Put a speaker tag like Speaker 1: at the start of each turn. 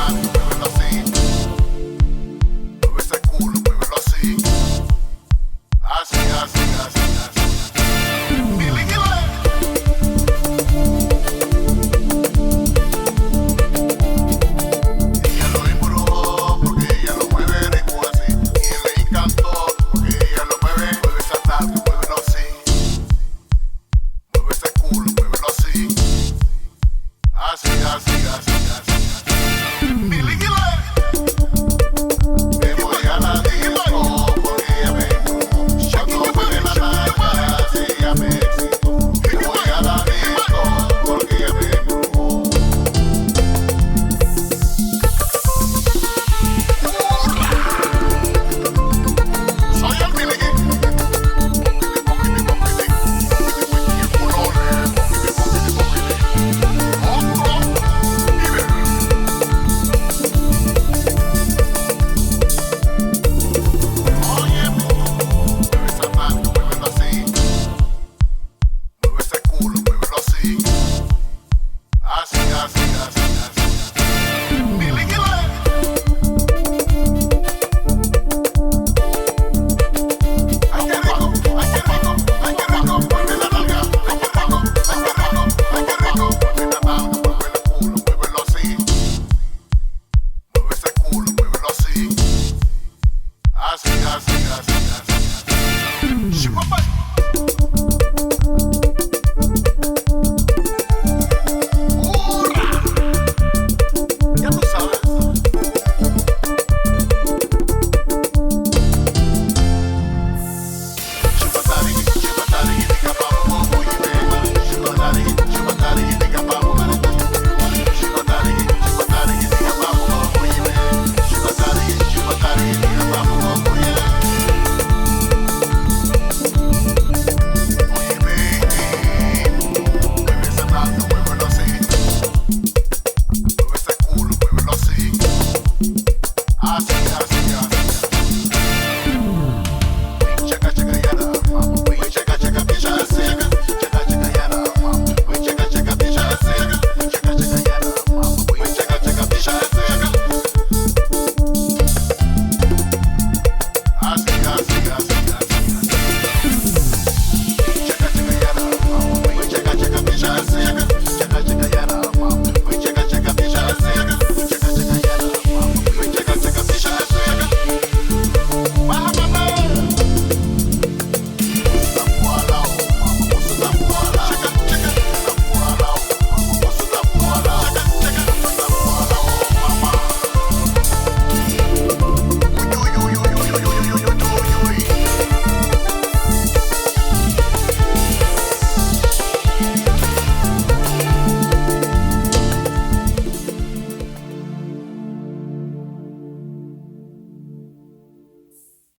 Speaker 1: satanás, muévelo así. Mueve ese culo, muévelo así. Así, así, así, así. Billy Gillen. Ella lo embrujó porque ella lo mueve rico así. Y le encantó porque ella lo mueve. Mueve esa taza, muévelo así. Mueve ese culo, muévelo así. Así, así, así, así.